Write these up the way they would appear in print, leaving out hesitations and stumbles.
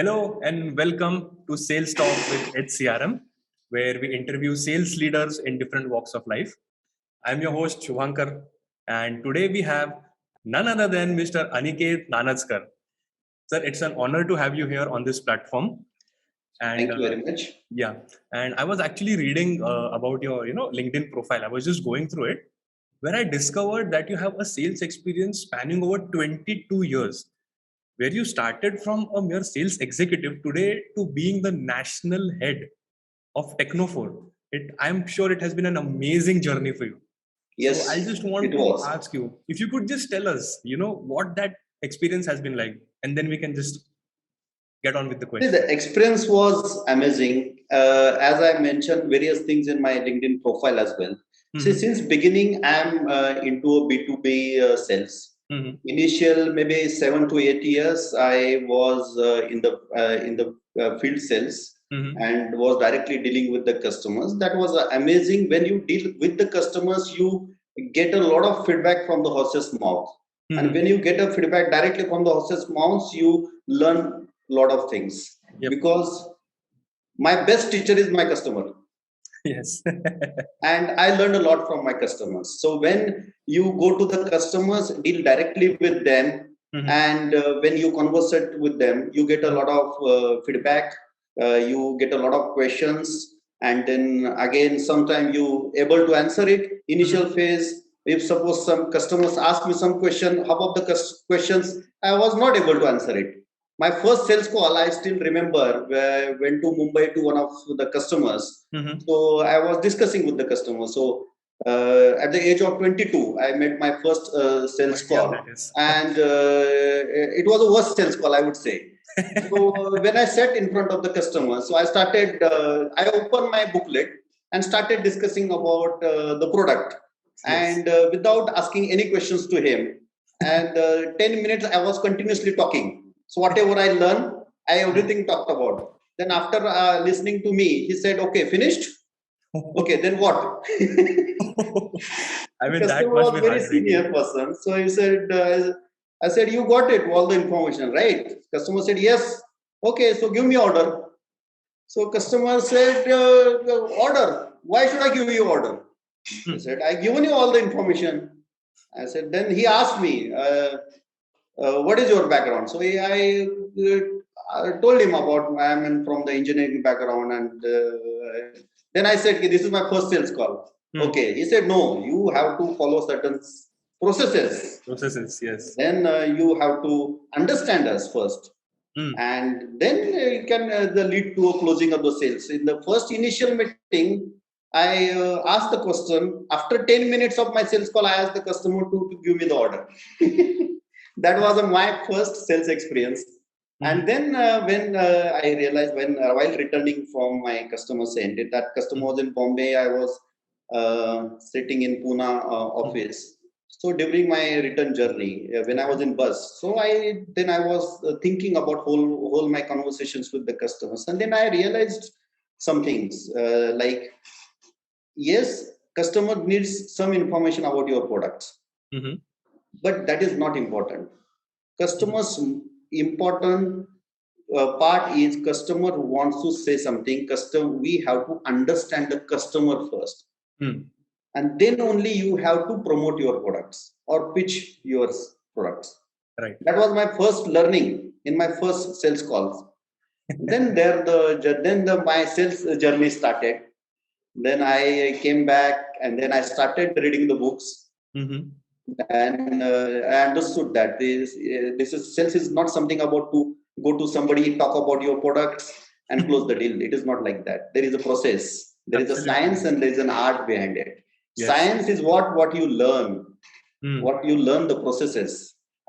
Hello and welcome to Sales Talk with HCRM, where we interview sales leaders in different walks of life. I'm your host Shubhankar, and today we have none other than Mr. Aniket Nanatskar. Sir, it's an honor to have you here on this platform. And Thank you very much. yeah, and I was actually reading about your LinkedIn profile. I was just going through it, where I discovered that you have a sales experience spanning over 22 years, where you started from a mere sales executive today to being the national head of Technophore. I'm sure it has been an amazing journey for you. So I Yes, just want it to was. ask you if you could just tell us, what that experience has been like, and then we can just get on with the See, question. the experience was amazing. As I mentioned, various things in my LinkedIn profile as well. See, Mhm. since beginning, I'm into a B2B sales. Mhm. Initial maybe 7 to 8 years, I was in the field sales Mhm. and was directly dealing with the customers. That was amazing. When you deal with the customers, you get a lot of feedback from the horse's mouth. And Mhm. when you get a feedback directly from the horse's mouth, you learn a lot of things Yep. because my best teacher is my customer, Yes. and I learned a lot from my customers. So when you go to the customers, deal directly with them, Mhm. and when you conversate with them, you get a lot of feedback, you get a lot of questions, and then again sometimes you able to answer it. Initial Mhm. phase, if suppose some customers ask me some question, half of the questions I was not able to answer it. My first sales call, I still remember, where I went to Mumbai to one of the customers. Mhm. So I was discussing with the customer. So at the age of 22, I made my first sales Quite young, call, that is. and it was a worst sales call, I would say. So when I sat in front of the customer, so I started. I opened my booklet and started discussing about the product, Yes. and without asking any questions to him. And 10 minutes, I was continuously talking. So whatever I learned, I everything talked about. Then after listening to me, he said, "Okay, finished." Okay, then what? I The mean, that customer must was be very heartbreaking. senior person, so he said, "I said you got it, all the information, right?" Customer said, "Yes." Okay, so give me order. So customer said, "Order? Why should I give you order?" I Hmm. said, "I given you all the information." I said, then he asked me, "What is your background?" So I told him about I'm from the engineering background, and then I said, "This is my first sales call." Hmm. Okay, he said, "No, you have to follow certain processes. Processes, yes. Then you have to understand us first, Hmm. and then it can lead to a closing of the sales." In the first initial meeting, I asked the question. After 10 minutes of my sales call, I asked the customer to give me the order. That was my first sales experience. Mhm. And then when I realized, when while returning from my customer's end, that customer Mhm. was in Bombay, I was sitting in Pune Mhm. office. So during my return journey, when I Okay. was in bus, so I was thinking about whole my conversations with the customers, and then I realized some things, like, yes, customer needs some information about your products, Mhm. but that is not important. Mhm. Customers important part is customer wants to say something. We have to understand the customer first, Hmm. and then only you have to promote your products or pitch your products. Right. That was my first learning in my first sales calls. Then my sales journey started. Then I came back, and then I started reading the books, Mhm. and I understood that this is sales is not something about to go to somebody, talk about your products, and close the deal. It is not like that. There is a process, there is a Absolutely. science, and there is an art behind it. Yes. Science is what you learn, Hmm. what you learn the processes,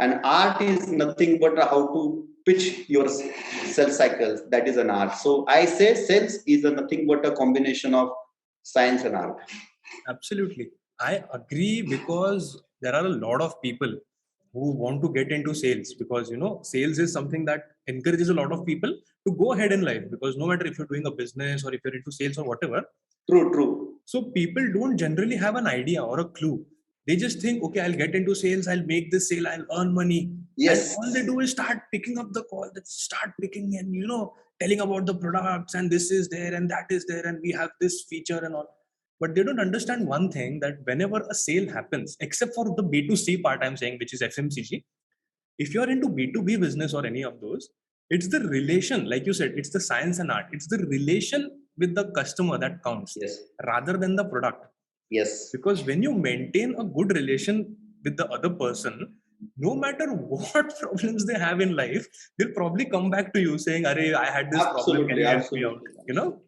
and art is nothing but how to pitch your sales cycles. That is an art. So I say sales is nothing but a combination of science and art. Absolutely. I agree because there are a lot of people who want to get into sales because sales is something that encourages a lot of people to go ahead in life because no matter if you're doing a business or if you're into sales or whatever, True. so people don't generally have an idea or a clue They just think, okay, I'll get into sales, I'll make this sale, I'll earn money. Yes. And all they do is start picking up the call, they start picking and, telling about the products and this is there and that is there and we have this feature and all. But they don't understand one thing, that whenever a sale happens, except for the B2C part I'm saying, which is FMCG, if you're into B2B business or any of those, it's the relation, like you said, it's the science and art. It's the relation with the customer that counts Yes. rather than the product. Yes. Because when you maintain a good relation with the other person, no matter what problems they have in life, they'll probably come back to you saying, "Arey, I had this problem, can Absolutely. you help me out?" Absolutely.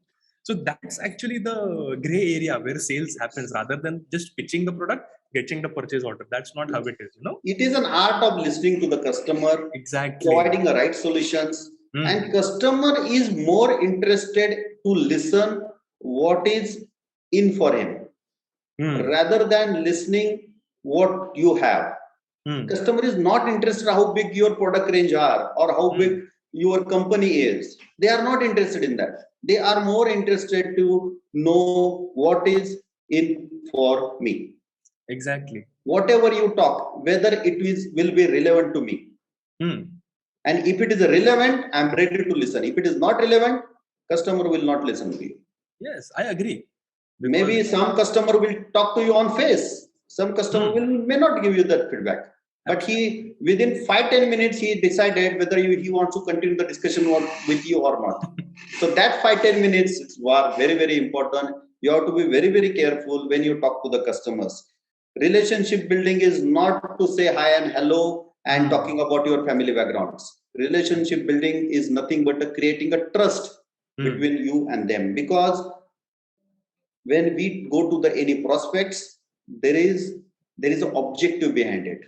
So that's actually the gray area where sales happens rather than just pitching the product, getting the purchase order. That's not how it is, It is an art of listening to the customer, Exactly. providing the right solutions, Hmm. and customer is more interested to listen what is in for him Hmm. rather than listening what you have. Hmm. Customer is not interested how big your product range are or how big your company is. They are not interested in that. They are more interested to know what is in for me. Exactly. Whatever you talk, whether it is will be relevant to me. Hmm. And if it is relevant, I'm ready to listen. If it is not relevant, customer will not listen to you. Yes, I agree. Maybe some customer will talk to you on face. Some customer may not give you that feedback. But he within 5-10 minutes he decided whether he wants to continue the discussion with you or not. So that 5-10 minutes were very, very important. You have to be very, very careful when you talk to the customers. Relationship building is not to say hi and hello and talking about your family backgrounds. Relationship building is nothing but creating a trust between you and them, because when we go to the any prospects, there is an objective behind it.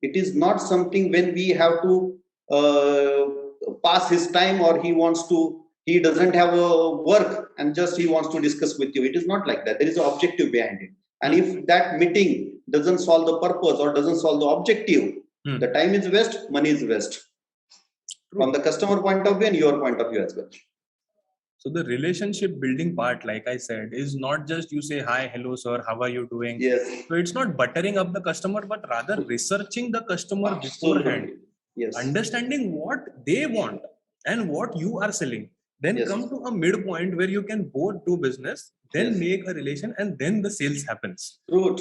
It is not something when we have to pass his time, or he doesn't have a work and just he wants to discuss with you. It is not like that. There is an objective behind it. And if that meeting doesn't solve the purpose or doesn't solve the objective, the time is waste, money is waste. From the customer point of view and your point of view as well. So the relationship building part, like I said, is not just you say, "Hi, hello, sir, how are you doing?" Yes. So it's not buttering up the customer, but rather researching the customer beforehand, yes, understanding what they want and what you are selling. Then Yes. come to a midpoint where you can both do business, then Yes. make a relation, and then the sales happens. True.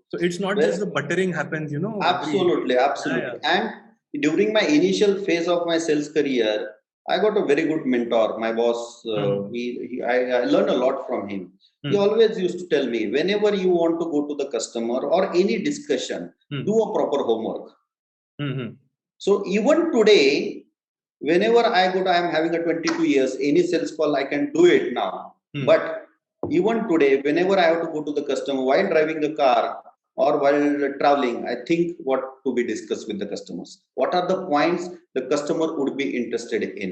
So it's not Well, just the buttering happens, Absolutely. Yeah. And during my initial phase of my sales career, I got a very good mentor. My boss, I learned a lot from him. He always used to tell me, whenever you want to go to the customer or any discussion, do a proper homework. So even today, whenever I am having a 22 years, any sales call, I can do it now. But even today, whenever I have to go to the customer while driving the car or while traveling, I think what to be discussed with the customers. What are the points the customer would be interested in?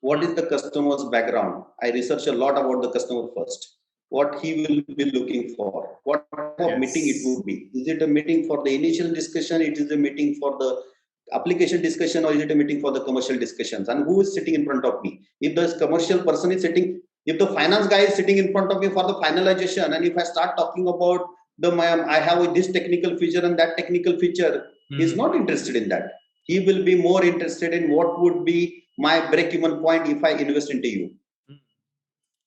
What is the customer's background? I research a lot about the customer first. What he will be looking for. What type of meeting it would be. Is it a meeting for the initial discussion? It is a meeting for the application discussion, or is it a meeting for the commercial discussions? And who is sitting in front of me? If the commercial person is sitting, if the finance guy is sitting in front of me for the finalization, and if I start talking about I have this technical feature and that technical feature, he's not interested in that. He will be more interested in what would be my break-even point if I invest into you.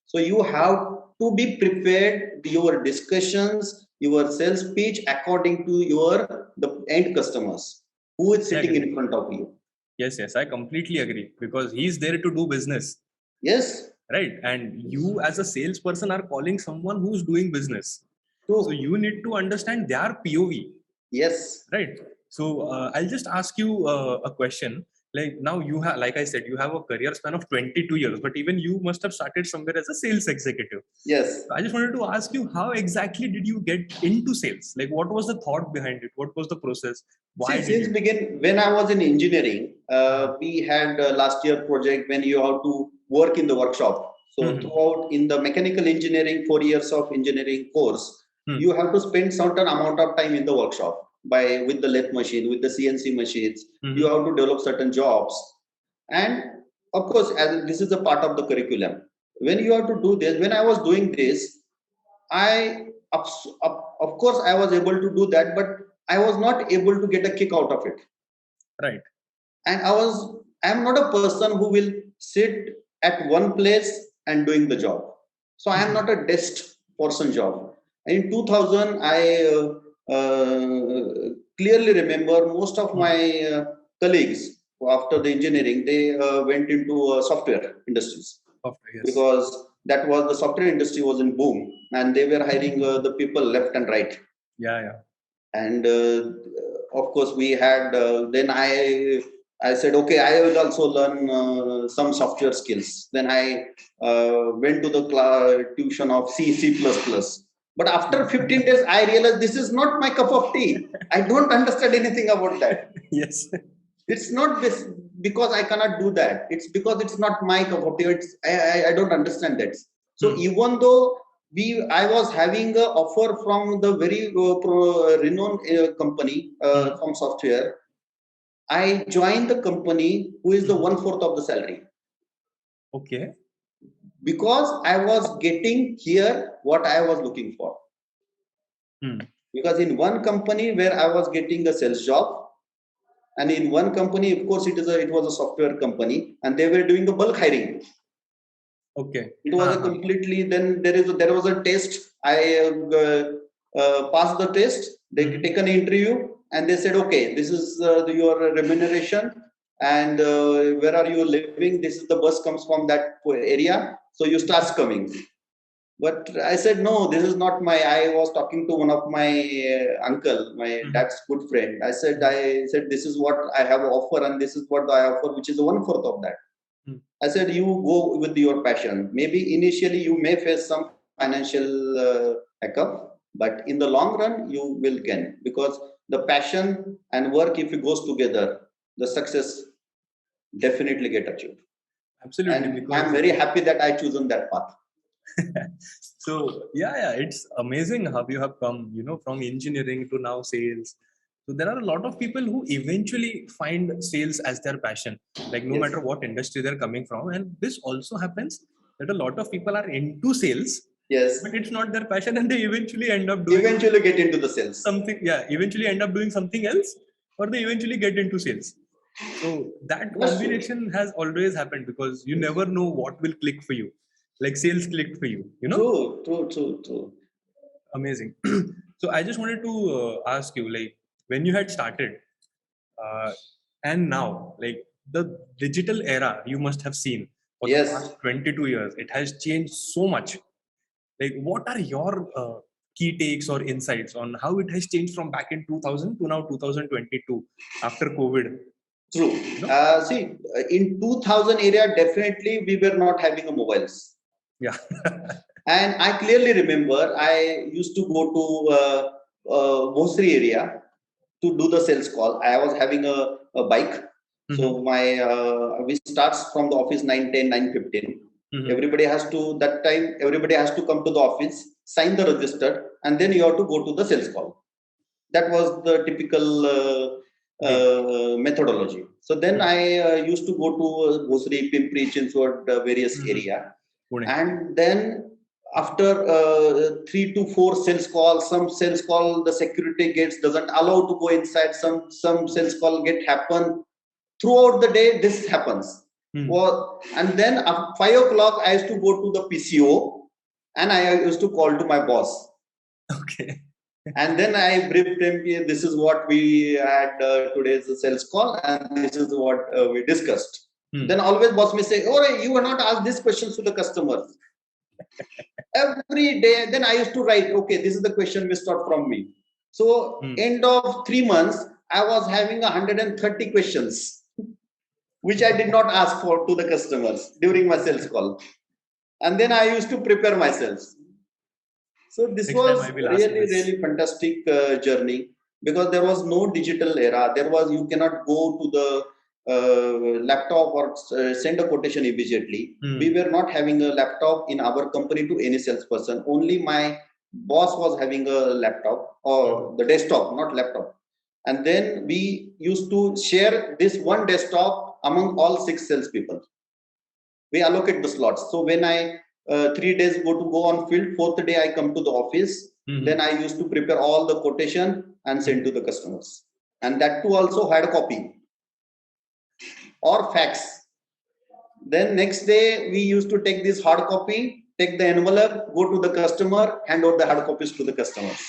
So you have to be prepared, your discussions, your sales pitch according to the end customers who is sitting in front of you. Yes, I completely agree, because he's there to do business. Yes. Right. And you as a salesperson are calling someone who's doing business. True. So you need to understand their POV. Yes. Right. So I'll just ask you a question. Like now you have, like I said, you have a career span of 22 years, but even you must have started somewhere as a sales executive. Yes. So I just wanted to ask you, how exactly did you get into sales? Like what was the thought behind it? What was the process? Why Since begin, when I was in engineering, we had last year project when you have to work in the workshop. So throughout in the mechanical engineering, 4 years of engineering course, you have to spend certain amount of time in the workshop with the lathe machine, with the CNC machines. You have to develop certain jobs, and of course, as this is a part of the curriculum. When you have to do this, when I was doing this, I of course, I was able to do that, but I was not able to get a kick out of it. Right. And I'm not a person who will sit at one place and doing the job. So I am not a desk person job. In 2000, I clearly remember most of my colleagues after the engineering, they went into software industries. Software, yes. Because that was the software industry was in boom, and they were hiring the people left and right. Yeah. And of course, we had. Then I said, okay, I will also learn some software skills. Then I went to the tuition of C++. But after 15 days, I realized this is not my cup of tea. I don't understand anything about that. Yes. It's not this because I cannot do that. It's because it's not my cup of tea. I don't understand that. So even though I was having an offer from the very renowned company from software, I joined the company who is the 1/4 of the salary. Okay. Because I was getting here what I was looking for. Because in one company where I was getting a sales job, and in one company, of course, it was a software company, and they were doing the bulk hiring. Okay. It was a completely. Then there was a test. I passed the test. They take an interview, and they said, okay, this is your remuneration, and where are you living? This is the bus comes from that area, so you start coming. But I said, no, this is not I was talking to one of my uncle, my dad's good friend. I said, this is what I have offer, and this is what I offer, which is 1/4 of that. I said, you go with your passion. Maybe initially you may face some financial hiccup, but in the long run, you will gain, because the passion and work, if it goes together, the success definitely get achieved. Absolutely. And I'm very happy that I chosen that path. So yeah, it's amazing how you have come, from engineering to now sales. So there are a lot of people who eventually find sales as their passion, like no matter what industry they're coming from. And this also happens that a lot of people are into sales. Yes. But it's not their passion, and they eventually end up doing eventually get into the sales. Something, eventually end up doing something else, or they eventually get into sales. So that combination has always happened, because you never know what will click for you. Like sales clicked for you, True. Amazing. So I just wanted to ask you, like, when you had started and now, like, the digital era you must have seen for the past 22 years, it has changed so much. Like, what are your key takes or insights on how it has changed from back in 2000 to now 2022 after COVID? True. See, in 2000 area, definitely we were not having a mobiles. Yeah. And I clearly remember I used to go to Bhosri area to do the sales call. I was having a bike. So we starts from the office 9:10, 9:15. Everybody has to, that time, everybody has to come to the office, sign the register, and then you have to go to the sales call. That was the typical methodology. So then I used to go to Bhosri, Pimpri, Chinchwad, various area. And then after 3 to 4 sales calls, some sales call, the security gates doesn't allow to go inside. Some sales call happen. Throughout the day, this happens. Well, and then at 5 o'clock, I used to go to the PCO, and I used to call to my boss. Okay. And then I briefed him, this is what we had today's sales call, and this is what we discussed. Then always boss may say, oh, you were not asked these questions to the customers. Every day, then I used to write, okay, this is the question missed out from me. So end of 3 months, I was having 130 questions, which I did not ask for to the customers during my sales call. And then I used to prepare myself. So this was really fantastic journey, because there was no digital era. You cannot go to the laptop or send a quotation immediately. We were not having a laptop in our company to any salesperson. Only my boss was having a laptop, or the desktop, not laptop. And then we used to share this one desktop among all 6 salespeople. We allocate the slots. So when I 3 days go on field. Fourth day I come to the office. Then I used to prepare all the quotation and send to the customers. And that too also hard copy or fax. Then next day we used to take this hard copy, take the envelope, go to the customer, hand over the hard copies to the customers.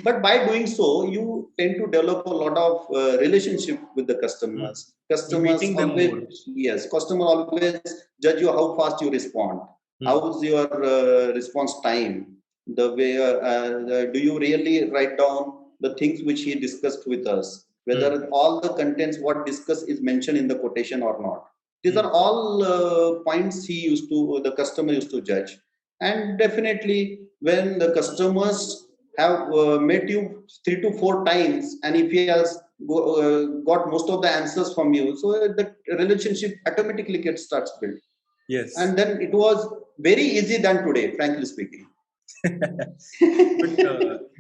But by doing so, you tend to develop a lot of relationship with the customers. Customers meeting them more. always, yes, customer always judge you how fast you respond. How's your response time? The way do you really write down the things which he discussed with us? Whether all the contents what discussed is mentioned in the quotation or not. These are all points the customer used to judge. And definitely when the customers have met you 3 to 4 times, and if he has got most of the answers from you, so the relationship automatically starts built. Yes. And then it was very easy than today, frankly speaking. But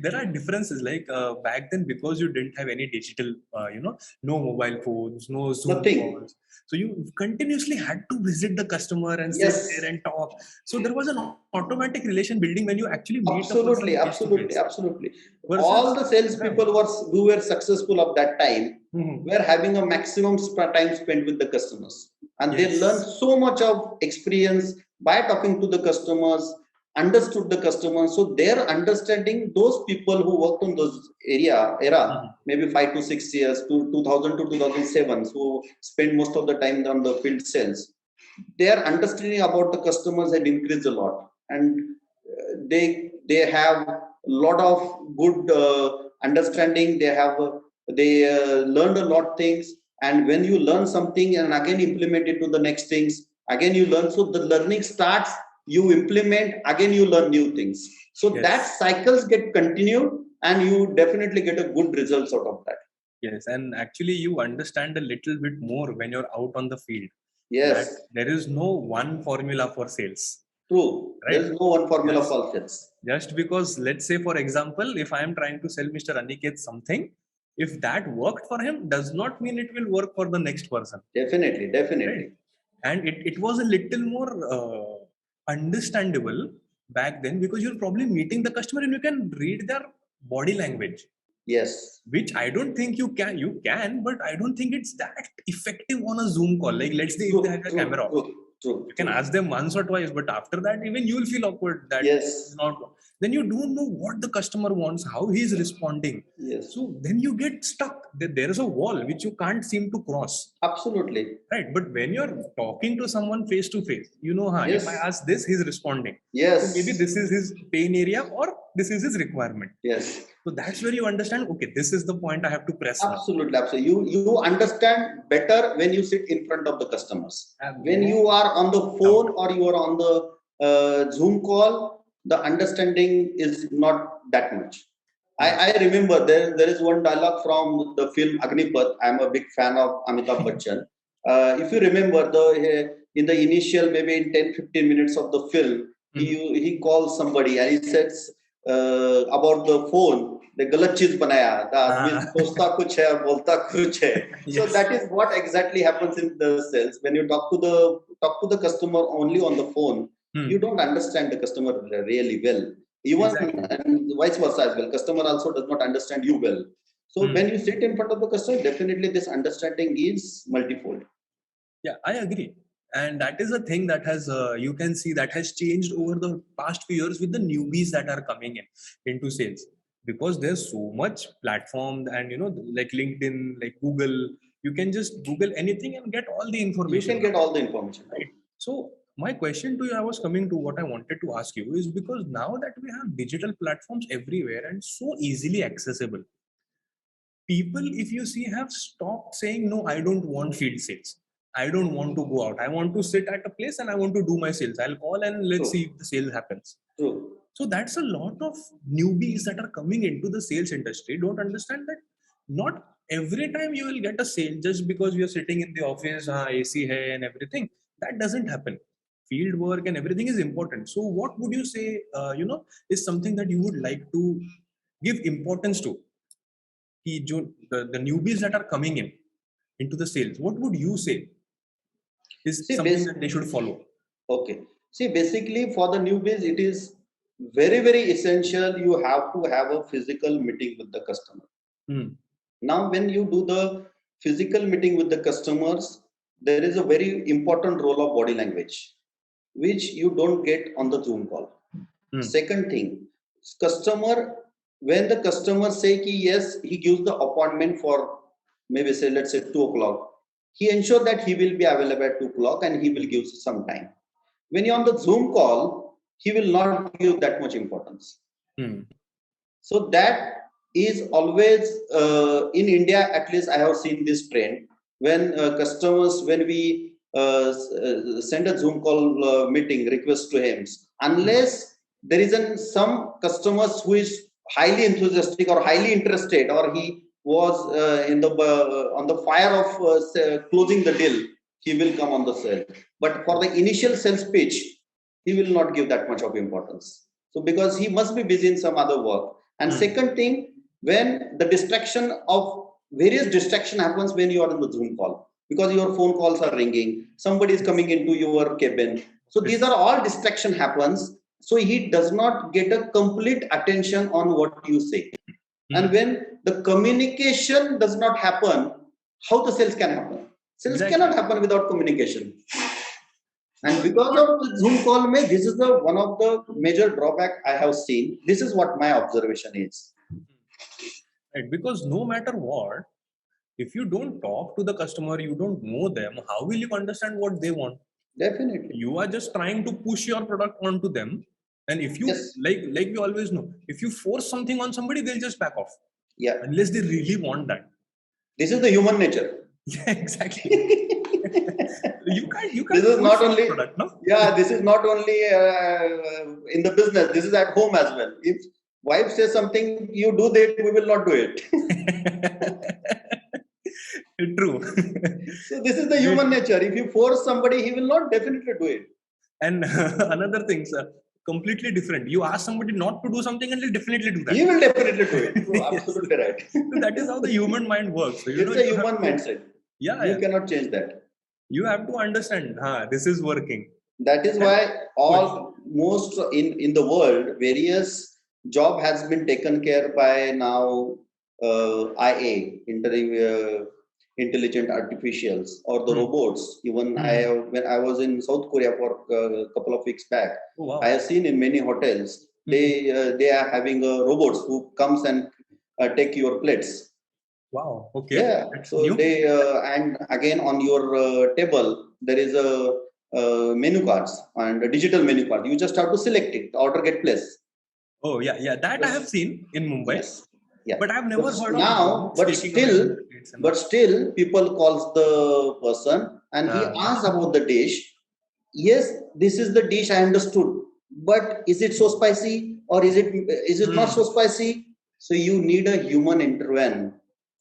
there are differences, like back then, because you didn't have any digital, no mobile phones, no Zoom calls. So you continuously had to visit the customer and sit there and talk. So there was an automatic relation building when you actually meet absolutely. All the salespeople who were successful of that time were having a maximum time spent with the customers, and they learned so much of experience by talking to the customers, understood the customers. So their understanding, those people who worked on those era, maybe 5 to 6 years, to 2000 to 2007, so spent most of the time on the field sales, their understanding about the customers had increased a lot, and they have a lot of good understanding. They learned a lot of things, and when you learn something and again implement it to the next things, again you learn. So the learning starts, you implement, again you learn new things. So that cycles get continued, and you definitely get a good results out of that. Yes, and actually you understand a little bit more when you're out on the field. Yes, that there is no one formula for sales. True. Right? There is no one formula for sales. Just because, let's say, for example, if I am trying to sell Mr. Aniket something, if that worked for him, does not mean it will work for the next person. Definitely. Right? And it was a little more understandable back then, because you're probably meeting the customer and you can read their body language. Yes. Which I don't think you can, but I don't think it's that effective on a Zoom call. Like, let's say if they have a camera off. You can ask them once or twice, but after that, even you will feel awkward that then you don't know what the customer wants, how he is responding. Yes. So then you get stuck. There is a wall which you can't seem to cross. Absolutely. Right. But when you're talking to someone face to face, if I ask this, he's responding. Yes. So maybe this is his pain area or this is his requirement. Yes. So that's where you understand, okay, this is the point I have to press. Absolutely. You understand better when you sit in front of the customers. When you are on the phone or you are on the Zoom call, the understanding is not that much. I remember there is one dialogue from the film Agnipath. I'm a big fan of Amitabh Bachchan. If you remember, in the initial, maybe in 10-15 minutes of the film, he calls somebody and he says about the phone, the galat cheez banaya, sochta kuch hai, bolta kuch hai. So that is what exactly happens in the sales. When you talk to the customer only on the phone, you don't understand the customer really well. Even and vice versa as well. Customer also does not understand you well. So when you sit in front of the customer, definitely this understanding is multifold. Yeah, I agree. And that is a thing that has, you can see that has changed over the past few years with the newbies that are coming into sales. Because there's so much platform and, like LinkedIn, like Google, you can just Google anything and get all the information. You can get all the information. Right. So my question to you, I was coming to what I wanted to ask you is, because now that we have digital platforms everywhere and so easily accessible, people, if you see, have stopped saying, no, I don't want field sales. I don't want to go out. I want to sit at a place and I want to do my sales. I'll call and let's see if the sale happens. True. So that's a lot of newbies that are coming into the sales industry. Don't understand that not every time you will get a sale just because you're sitting in the office, AC hai and everything. That doesn't happen. Field work and everything is important. So what would you say, is something that you would like to give importance to? The newbies that are coming into the sales, what would you say is something that they should follow? Okay. See, basically for the newbies, it is very, very essential. You have to have a physical meeting with the customer. Hmm. Now, when you do the physical meeting with the customers, there is a very important role of body language, which you don't get on the Zoom call. Hmm. Second thing, customer, when the customer say ki yes, he gives the appointment for maybe say, let's say 2 o'clock, he ensure that he will be available at 2 o'clock and he will give some time. When you're on the Zoom call, he will not give that much importance. Hmm. So that is always in India, at least I have seen this trend. When customers, when we send a Zoom call meeting request to him, unless there is some customers who is highly enthusiastic or highly interested, or he was in the on the fire of closing the deal, he will come on the sale. But for the initial sales pitch, he will not give that much of importance. So because he must be busy in some other work. And second thing, when the distraction of various distraction happens when you are in the Zoom call, because your phone calls are ringing, somebody is coming into your cabin. So these are all distraction happens. So he does not get a complete attention on what you say. And when the communication does not happen, how the sales can happen? Sales cannot happen without communication. And because of the Zoom call, this is the one of the major drawback I have seen. This is what my observation is. Right, because no matter what, if you don't talk to the customer, you don't know them, how will you understand what they want? Definitely. You are just trying to push your product onto them. And if you, Yes. like we always know, if you force something on somebody, they'll just back off. Yeah. Unless they really want that. This is the human nature. Yeah, exactly. you can't This is not only product, no? Yeah, this is not only in the business. This is at home as well. If wife says something, you do that, we will not do it. True. So this is the human nature. If you force somebody, he will not definitely do it. And another thing, sir, completely different. You ask somebody not to do something and he'll definitely do that. He will definitely do it. Yes. Absolutely right. So that is how the human mind works. So, it's a human mindset. You cannot change that. You have to understand, this is working. That is why most in the world, various job has been taken care by now IA, intelligent artificials, or the robots. Even when I was in South Korea for a couple of weeks back, I have seen in many hotels they are having robots who comes and take your plates. Wow. Okay. Yeah. So they and again on your table there is a menu cards and a digital menu card. You just have to select it. The order get placed. Oh yeah. That I have seen in Mumbai. Yes. Yeah. But I've never heard now, of but still people calls the person and he asks about the dish. Yes, this is the dish I understood, but is it so spicy or is it not so spicy? So you need a human intervene.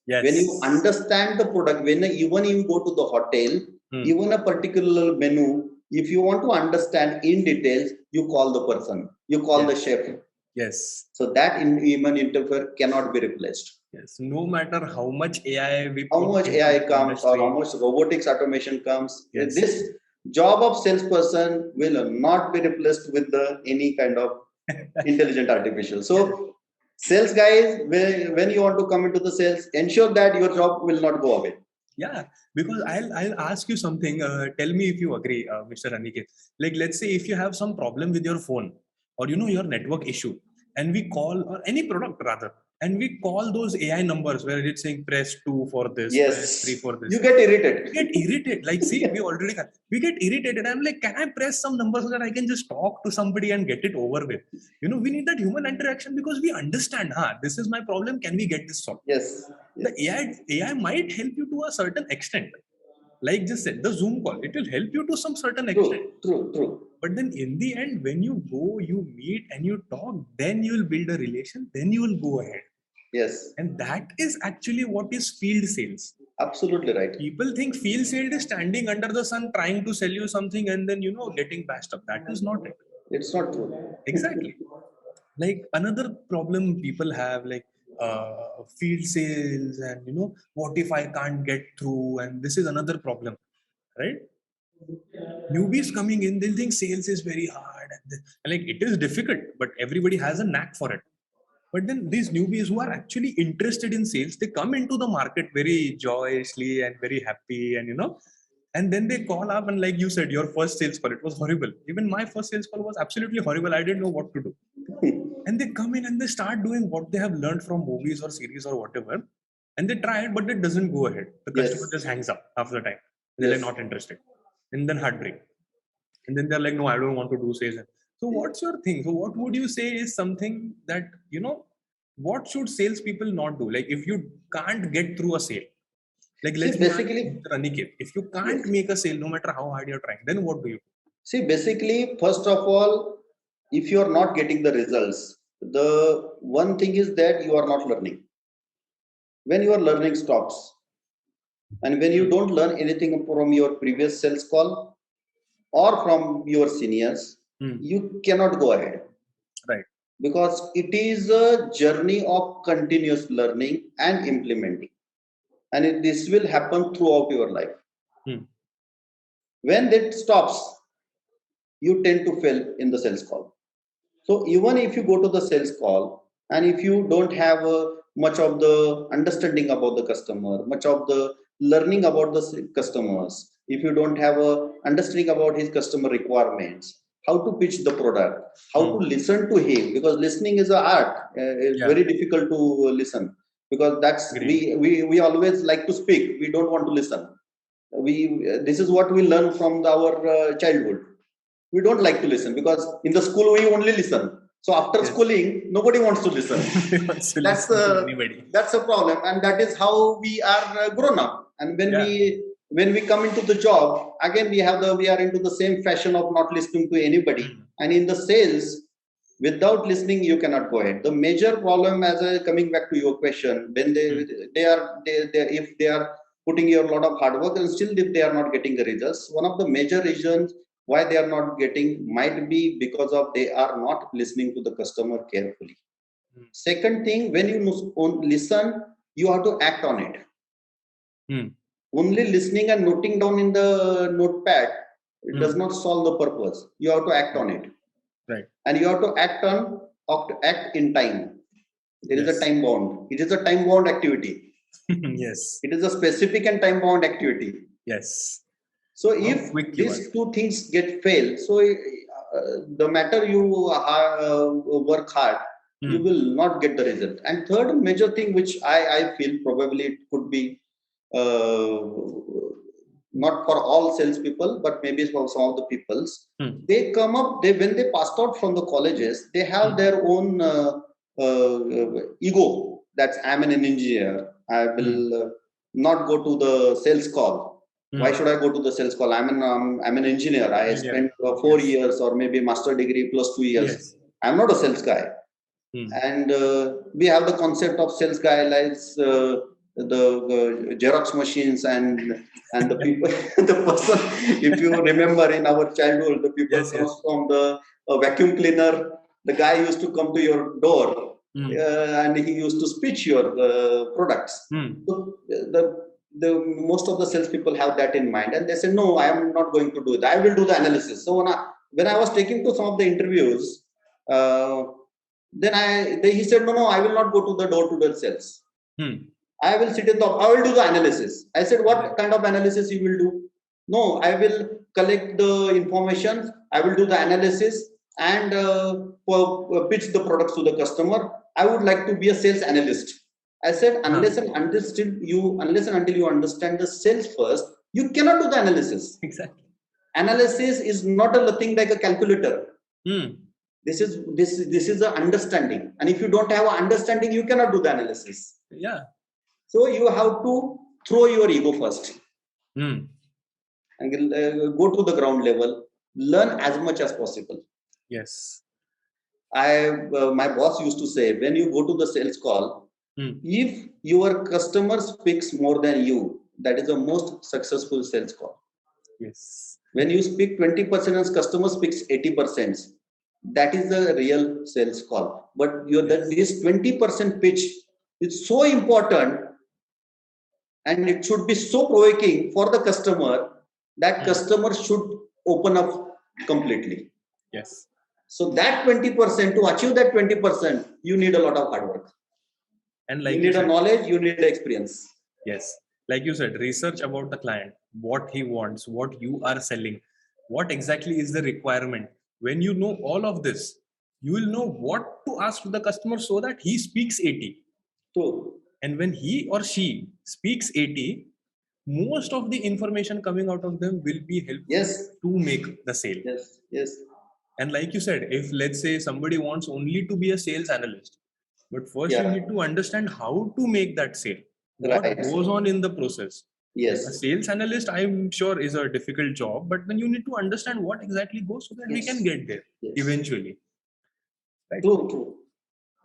Yes. When you understand the product, when even you go to the hotel, even a particular menu, if you want to understand in details, you call the person, you call the chef. Yes. So that human interfere cannot be replaced. Yes. No matter how much AI comes or how much robotics automation comes, this job of salesperson will not be replaced with any kind of intelligent artificial. So sales guys, when you want to come into the sales, ensure that your job will not go away. Yeah, because I'll ask you something. Tell me if you agree, Mr. Aniket. Like, let's say if you have some problem with your phone or your network issue, and we call, or any product rather, and we call those AI numbers where it's saying press 2 for this, press 3 for this. You get irritated. Like, see, we get irritated. I'm like, can I press some numbers so that I can just talk to somebody and get it over with? We need that human interaction because we understand, this is my problem. Can we get this solved? Yes. The AI might help you to a certain extent. Like just said, the Zoom call, it will help you to some certain extent. True. But then in the end, when you go, you meet and you talk, then you will build a relation, then you will go ahead. Yes. And that is actually what is field sales. Absolutely right. People think field sales is standing under the sun trying to sell you something and then, getting bashed up. That is not it. It's not true. Exactly. Like another problem people have, like field sales and, what if I can't get through? And this is another problem, right? Newbies coming in, they'll think sales is very hard. And like it is difficult, but everybody has a knack for it. But then these newbies who are actually interested in sales, they come into the market very joyously and very happy, and and then they call up and like you said, your first sales call, it was horrible. Even my first sales call was absolutely horrible. I didn't know what to do. And they come in and they start doing what they have learned from movies or series or whatever, and they try it, but it doesn't go ahead. The customer Yes, just hangs up half the time. They're like yes. not interested, and then heartbreak. And then they're like, no, I don't want to do sales. So what's your thing? So what would you say is something that what should salespeople not do? Like if you can't get through a sale, like See, let's be honest, basically, Mr. Aniket, if you can't yes. make a sale, no matter how hard you're trying, then what do you do? See, basically, first of all, if you are not getting the results, the one thing is that you are not learning. When your learning stops, and when you don't learn anything from your previous sales call or from your seniors, Hmm. you cannot go ahead, Right. because it is a journey of continuous learning and implementing, and this will happen throughout your life. Hmm. When that stops, you tend to fail in the sales call. So even if you go to the sales call and if you don't have much of the understanding about the customer, much of the learning about the customers, if you don't have a understanding about his customer requirements, how to pitch the product, how Hmm. to listen to him, because listening is an art. It's Yeah. very difficult to listen, because that's Agree. we always like to speak. We don't want to listen. This is what we learn from our childhood. We don't like to listen, because in the school we only listen. So after Yes. schooling, nobody wants to listen. Nobody wants to that's listen to a anybody. that's a problem, and that is how we are grown up. And Yeah. when we come into the job again, we are into the same fashion of not listening to anybody. Hmm. And in the sales, without listening you cannot go ahead. The major problem, as coming back to your question, when Hmm. they if they are putting your lot of hard work and still if they are not getting the results, one of the major reasons why they are not getting might be because of they are not listening to the customer carefully. Hmm. Second thing, when you listen, you have to act on it. Hmm. Only listening and noting down in the notepad, it does Hmm. not solve the purpose. You have to act on it, Right. and you have to act in time. There is a Yes. time bound. It is a time bound activity. Yes. It is a specific and time bound activity. Yes. So How if quick you are. these two things get failed, so the matter you work hard, you Hmm. will not get the result. And third major thing, which I feel probably it could be uh, not for all salespeople, but maybe for some of the peoples, Hmm. they come up. They when they passed out from the colleges, they have Hmm. their own ego. That's I'm an engineer. I Hmm. will not go to the sales call. Why Hmm. should I go to the sales call? I'm an engineer. I Engineer. spent 4 Yes. years or maybe master degree plus 2 years. Yes. I'm not a sales guy. Hmm. And we have the concept of sales guy like the Xerox machines and the people, the person. If you remember in our childhood, the people Yes. comes Yes. from the vacuum cleaner. The guy used to come to your door Hmm. and he used to pitch your products. Hmm. So the most of the salespeople have that in mind, and they say, "No, I am not going to do it. I will do the analysis." So when I was taking to some of the interviews, then he said, "No, I will not go to the door-to-door sales. Hmm. I will sit in the. I will do the analysis." I said, "What Right. kind of analysis you will do?" "No, I will collect the information. I will do the analysis and pitch the products to the customer. I would like to be a sales analyst." I said, Huh. unless and until you understand the sales first, you cannot do the analysis. Exactly. Analysis is not a thing like a calculator. Hmm. This is a understanding, and if you don't have an understanding, you cannot do the analysis. Yeah. So you have to throw your ego first Hmm. and go to the ground level, learn as much as possible. Yes. My boss used to say, when you go to the sales call, Hmm. if your customer speaks more than you, that is the most successful sales call. Yes. When you speak 20% and customer speaks 80%, that is the real sales call. But this 20% pitch is so important, and it should be so provoking for the customer that Hmm. customer should open up completely. Yes. So that 20%, to achieve that 20%, you need a lot of hard work. And You like you need a said, knowledge, you need experience. yes, like you said, research about the client, what he wants, what you are selling, what exactly is the requirement. When you know all of this, you will know what to ask to the customer so that he speaks 80. True. And when he or she speaks 80, most of the information coming out of them will be helpful Yes, to make the sale. yes, yes. And like you said, if let's say somebody wants only to be a sales analyst, but first you Yeah, need to understand how to make that sale, what right. goes on in the process. A Yes, sales analyst, I'm sure, is a difficult job, but then you need to understand what exactly goes so that we can yes, get there yes. eventually. Right? True, true.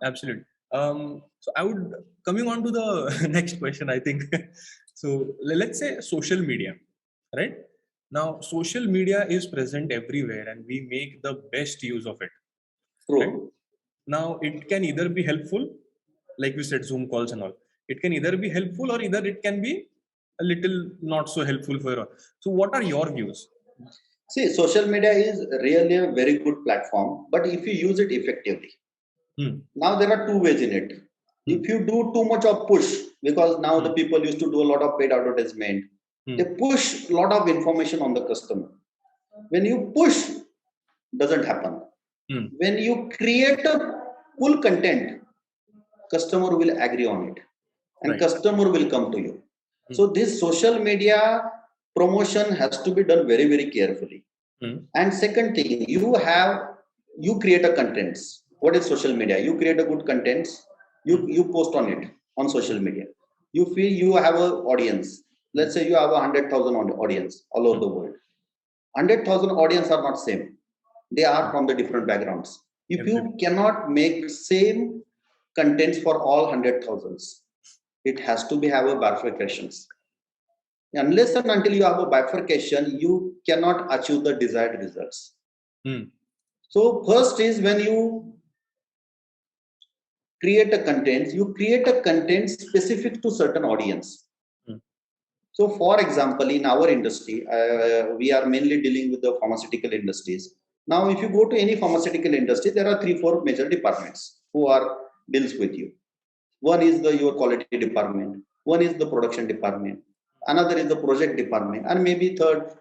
Absolutely. So I would coming on to the next question, I think. So let's say social media, right? Now, social media is present everywhere, and we make the best use of it, right? True. Now, it can either be helpful, like we said, Zoom calls and all. It can either be helpful or either it can be a little not so helpful for you. So, what are your views? See, social media is really a very good platform, but if you use it effectively, Hmm. now there are two ways in it. Hmm. If you do too much of push, because now the Hmm. people used to do a lot of paid advertisement, they Hmm. push a lot of information on the customer. When you push, doesn't happen. Hmm. When you create a full content, customer will agree on it, and Right. customer will come to you. Hmm. So this social media promotion has to be done very, very carefully. Hmm. And second thing, you create a contents. What is social media? You create a good contents. You post on it on social media. You feel you have a audience. Let's say you have 100,000 audience all over the world. 100,000 audience are not same. They are from the different backgrounds. If you Everybody. cannot make same contents for all 100,000s, it has to be have a bifurcations. Unless and until you have a bifurcation, you cannot achieve the desired results. Hmm. So first is when you you create a content specific to certain audience. Hmm. So for example, in our industry, we are mainly dealing with the pharmaceutical industries. Now, if you go to any pharmaceutical industry, there are 3, 4 major departments who are deals with you. One is the your quality department, one is the production department, another is the project department, and maybe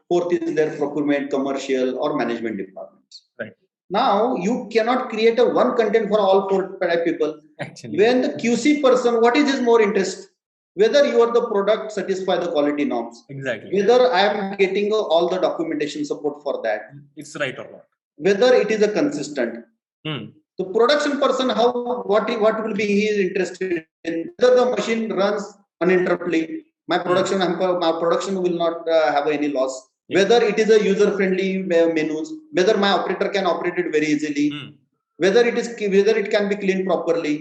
fourth is their procurement, commercial, or management departments. Right. Now you cannot create a one content for all four people. Actually. When the QC person, what is his more interest? Whether your the product satisfy the quality norms, Exactly. whether I am getting all the documentation support for that, It's right or not. whether it is a consistent. Hmm. The production person, what will be he is interested in? Whether the machine runs uninterruptedly, my production will not have any loss. Yeah. Whether it is a user friendly menus, whether my operator can operate it very easily, Hmm. whether it can be cleaned properly.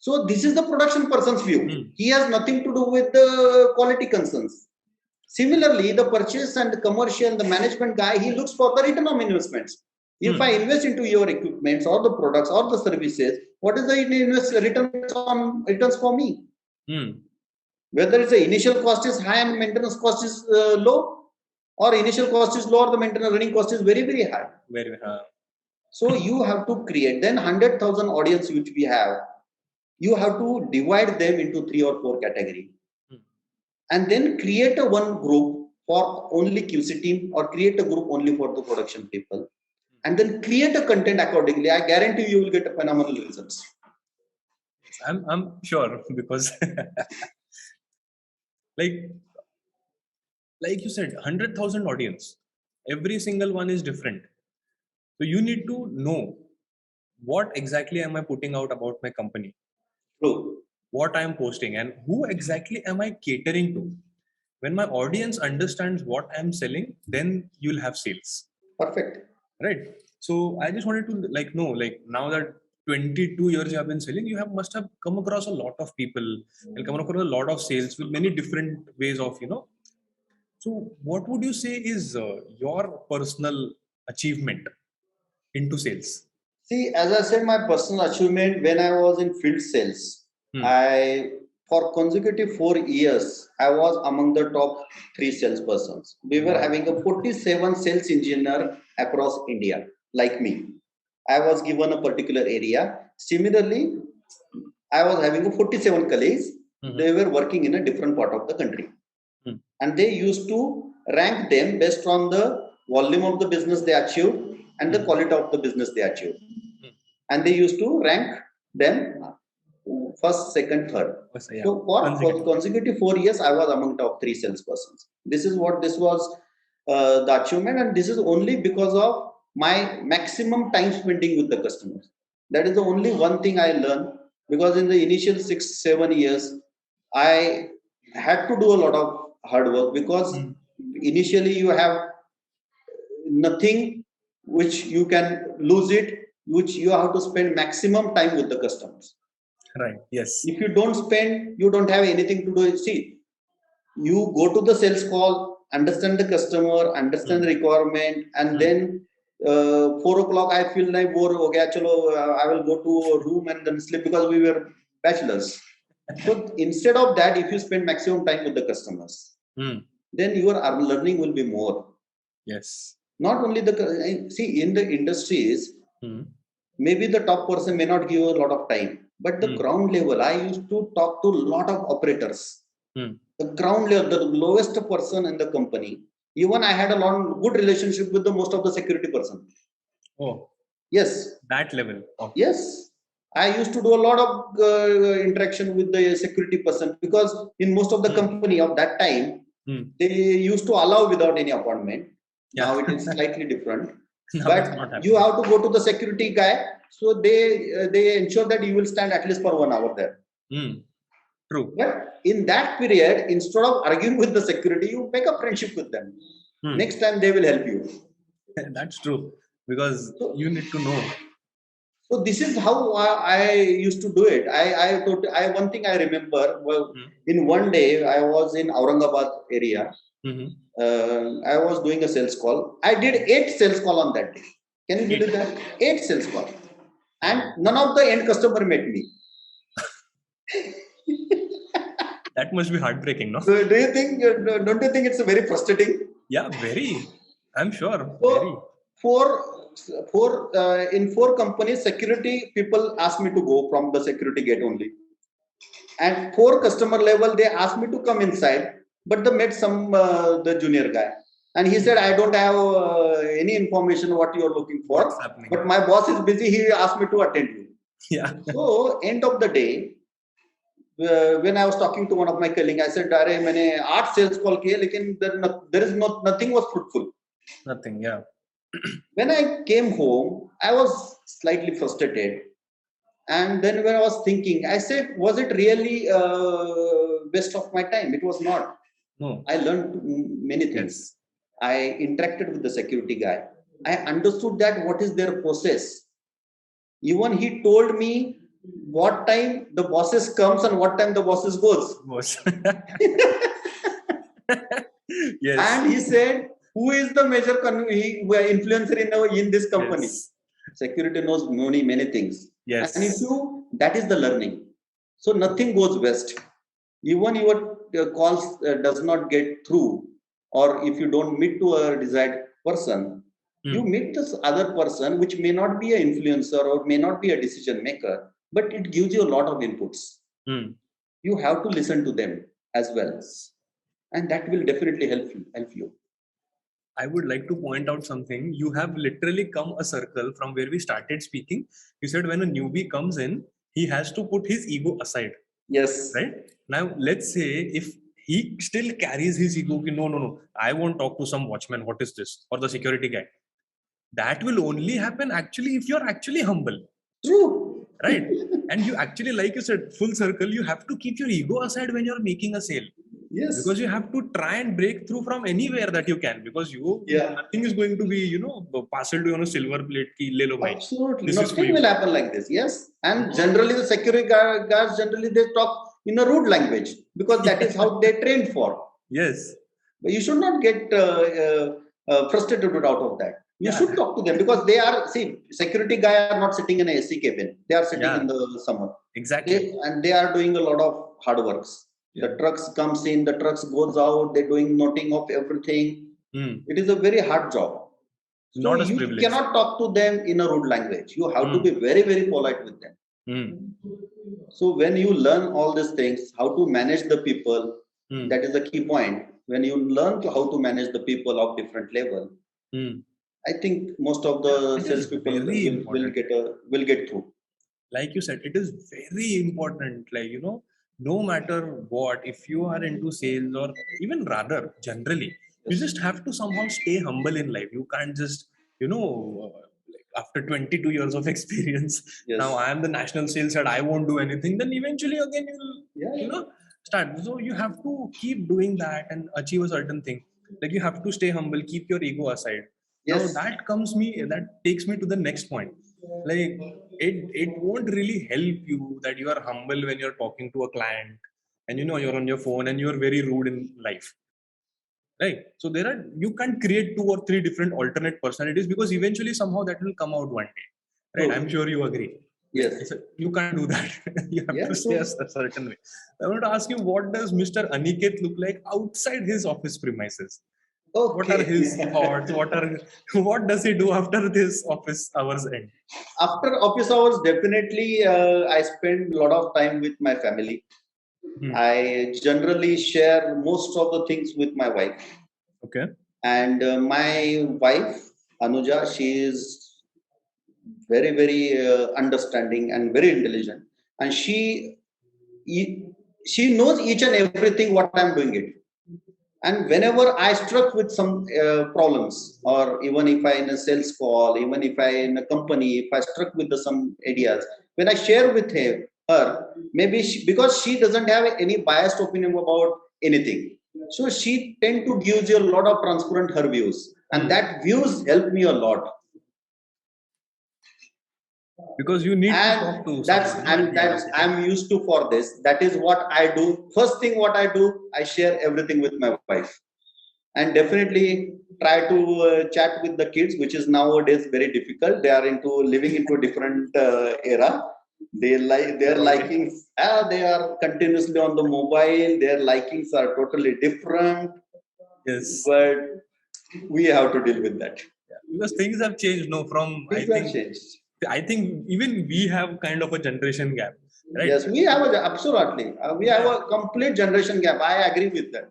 So this is the production person's view. Hmm. He has nothing to do with the quality concerns. Similarly, the purchase and the commercial, the management guy, he looks for the return on investments. If Hmm. I invest into your equipments or the products or the services, what is the returns for me? Hmm. Whether it's the initial cost is high and maintenance cost is low, or initial cost is low or the maintenance running cost is very, very high. Very. So you have to create then 100,000 audience which we have. You have to divide them into 3 or 4 category, and then create a one group for only QC team or create a group only for the production people, and then create a content accordingly. I guarantee you will get a phenomenal results. I'm sure because like like you said, 100,000 audience. Every single one is different. So you need to know what exactly am I putting out about my company, True. what I am posting, and who exactly am I catering to. When my audience understands what I'm selling, then you'll have sales. Perfect. Right. So I just wanted to know now that 22 years you have been selling, you have must have come across a lot of people and come across a lot of sales with many different ways of So what would you say is your personal achievement into sales? See, as I said, my personal achievement when I was in field sales, Hmm. I for consecutive 4 years, I was among the top 3 salespersons. We were having a 47 sales engineer across India, like me. I was given a particular area. Similarly, I was having a 47 colleagues. Mhm. They were working in a different part of the country. And they used to rank them based on the volume of the business they achieved and the quality of the business they achieved. And they used to rank them first, second, third. Yeah. So for Consecutive. consecutive 4 years, I was among top 3 salespersons. This is what this was the achievement, and this is only because of my maximum time spending with the customers. That is the only one thing I learned, because in the initial 6-7 years, I had to do a lot of hard work, because initially you have nothing which you can lose it, which you have to spend maximum time with the customers. Right. Yes. If you don't spend, you don't have anything to do. See, you go to the sales call, understand the customer, understand the requirement, and then 4 o'clock I feel like bore ho gaya, chalo, I will go to a room and then sleep, because we were bachelors. So instead of that, if you spend maximum time with the customers, then your learning will be more. Yes. Not only see, in the industries, maybe the top person may not give a lot of time, but the ground level, I used to talk to a lot of operators. The ground level, the lowest person in the company. Even I had a good relationship with the most of the security person. Oh, Yes. that level. Oh. Yes. I used to do a lot of interaction with the security person, because in most of the company of that time, they used to allow without any appointment. Yeah. Now it is slightly different. Now it's not But happening. you have to go to the security guy, so they ensure that you will stand at least for 1 hour there. True. But in that period, instead of arguing with the security, you make a friendship with them. Next time they will help you. That's true, because you need to know. So this is how I used to do it. One thing I remember, well, in one day I was in Aurangabad area. I was doing a sales call. I did 8 sales call on that day. Can you believe that? 8 sales call, and none of the end customer met me. That must be heartbreaking, no? So do you think? Don't you think it's very frustrating? Yeah, very. I'm sure. So in 4 companies, security people asked me to go from the security gate only, and 4 customer level they asked me to come inside, but they met some the junior guy, and he said, I don't have any information what you are looking for, What's happening? but my boss is busy, he asked me to attend you. Yeah. So end of the day, when I was talking to one of my colleagues, I said, "Are मैंने 8 sales call किए, लेकिन nothing was fruitful." Nothing. Yeah. When I came home, I was slightly frustrated, and then when I was thinking, I said, "Was it really waste of my time?" It was not. No. I learned many things. Yes. I interacted with the security guy. I understood that what is their process. Even he told me what time the bosses comes and what time the bosses goes. Was. Yes. And he said, who is the major influencer in this company? Yes. Security knows many things. Yes. And that is the learning. So nothing goes waste. Even your calls does not get through, or if you don't meet to a desired person, you meet this other person, which may not be an influencer or may not be a decision maker, but it gives you a lot of inputs. You have to listen to them as well, and that will definitely help you. I would like to point out something. You have literally come a circle from where we started speaking. You said when a newbie comes in, he has to put his ego aside. Yes. Right? Now, let's say if he still carries his ego, no, I won't talk to some watchman. What is this? Or the security guy. That will only happen actually if you're actually humble. True. Right? And you actually, like you said, full circle, you have to keep your ego aside when you're making a sale. Yes. Because you have to try and break through from anywhere that you can. Because nothing is going to be, parcel to you on a silver plate. Ki, le lo bhai. Absolutely. Nothing will happen like this. Yes. And generally the security guards, they talk in a rude language, because that is how they trained for. Yes. But you should not get frustrated out of that. You should talk to them, because security guys are not sitting in a AC cabin. They are sitting in the summer. Exactly. And they are doing a lot of hard works. Yeah. The trucks comes in, the trucks goes out, they're doing noting of everything. It is a very hard job. So Not as you privileged. cannot talk to them in a rude language. You have to be very, very polite with them. So when you learn all these things, how to manage the people, that is the key point. When you learn how to manage the people of different level, I think most of the It is salespeople very will get through. Like you said, it is very important. Like, no matter what, if you are into sales or even rather generally, you just have to somehow stay humble in life. You can't just, like after 22 years of experience, now I am the national sales head, I won't do anything. Then eventually again you'll, start. So you have to keep doing that and achieve a certain thing. Like you have to stay humble, keep your ego aside. Now that takes me to the next point. Like it won't really help you that you are humble when you're talking to a client and you're on your phone and you're very rude in life, right? So you can't create 2 or 3 different alternate personalities because eventually somehow that will come out one day, right? I'm sure you agree. Yes. So you can't do that. You have to stay a certain way. I want to ask you, what does Mr. Aniket look like outside his office premises? What are his thoughts? What does he do after this office hours end? After office hours, definitely I spend a lot of time with my family. I generally share most of the things with my wife. Okay. And my wife, Anuja, she is very, very understanding and very intelligent. And she knows each and everything what I'm doing it. And whenever I struck with some problems, or even if I in a sales call, even if I in a company, if I struck with some ideas, when I share with her, maybe because she doesn't have any biased opinion about anything, so she tend to give you a lot of transparent her views, and that views help me a lot. Because you need to talk to someone. That's I'm used to for this. That is what I do. First thing what I do, I share everything with my wife, and definitely try to chat with the kids, which is nowadays very difficult. They are living into a different era. They are continuously on the mobile. Their likings are totally different. Yes, but we have to deal with that. Because things have changed. No, from I think even we have kind of a generation gap, right? Yes, we have absolutely. We have a complete generation gap. I agree with that.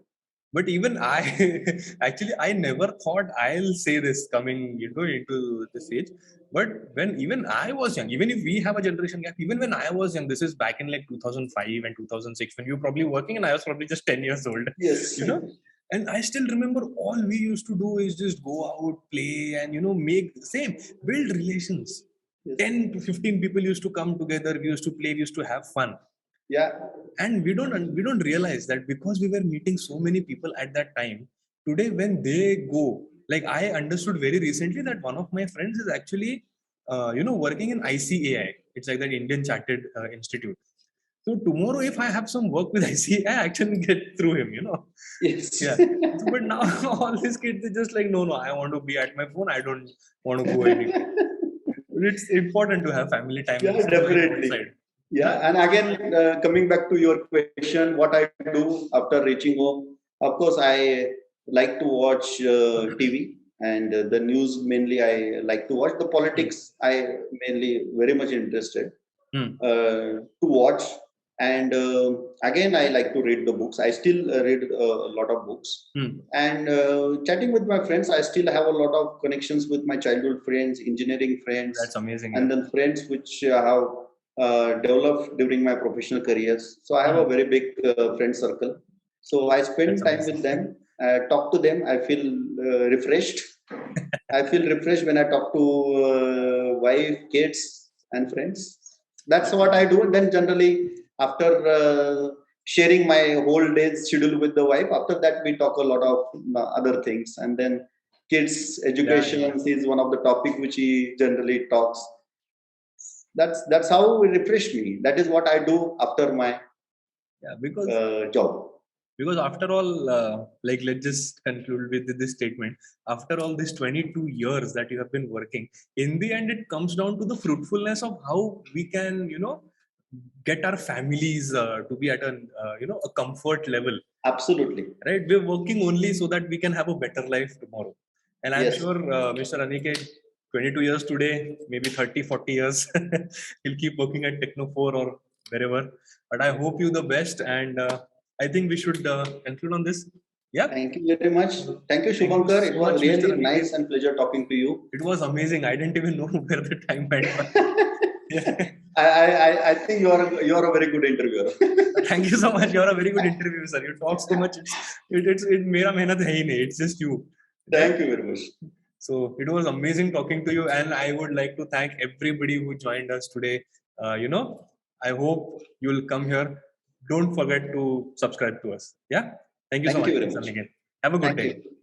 But even I actually I never thought I'll say this coming into this age. But when even I was young, even if we have a generation gap, even when I was young, this is back in like 2005 and 2006 when you were probably working and I was probably just 10 years old. Yes. And I still remember all we used to do is just go out, play, and build relations. 10 to 15 people used to come together. We used to play. We used to have fun. Yeah. And we don't realize that because we were meeting so many people at that time. Today, when they go, like I understood very recently that one of my friends is actually, working in ICAI. It's like that Indian Chartered Institute. So tomorrow, if I have some work with ICAI, I can get through him. Yes. Yeah. But now all these kids are just like, no, I want to be at my phone. I don't want to go anywhere. It's important to have family time. Yeah, definitely. Yeah, and again, coming back to your question, what I do after reaching home, of course, I like to watch TV and the news mainly. I like to watch the politics. I mainly very much interested to watch. And again, I like to read the books. I still read a lot of books. And chatting with my friends, I still have a lot of connections with my childhood friends, engineering friends. That's amazing. And then friends which I have developed during my professional careers. So I have a very big friend circle. So I spend time with them, talk to them. I feel refreshed. I feel refreshed when I talk to wife, kids, and friends. That's what I do. And then generally, after sharing my whole day's schedule with the wife, after that we talk a lot of other things. And then kids' education is one of the topic which he generally talks. That's how it refreshed me. That is what I do after my job. Because after all, let's just conclude with this statement. After all these 22 years that you have been working, in the end, it comes down to the fruitfulness of how we can, get our families to be at a comfort level, Absolutely. right? We're working only so that we can have a better life tomorrow. And I'm Yes. sure Mr. Aniket, 22 years today, maybe 30, 40 years, he'll keep working at Techno4 or wherever. But I hope you the best. And I think we should conclude on this. Yeah. Thank you very much. Thank you, Thank you Shubhankar. so It was much, really Mr. Aniket. nice and pleasure talking to you. It was amazing. I didn't even know where the time went. Yeah. I think you are a very good interviewer. Thank you so much. You're a very good interviewer, sir. You talk so much. It's मेरा मेहनत है ही नहीं. It's just you. Thank you very much. So it was amazing talking to you, and I would like to thank everybody who joined us today. I hope you'll come here. Don't forget to subscribe to us. Yeah. Thank you so Thank you much. very Mr. much. Nikhil. Have a good Thank day. you.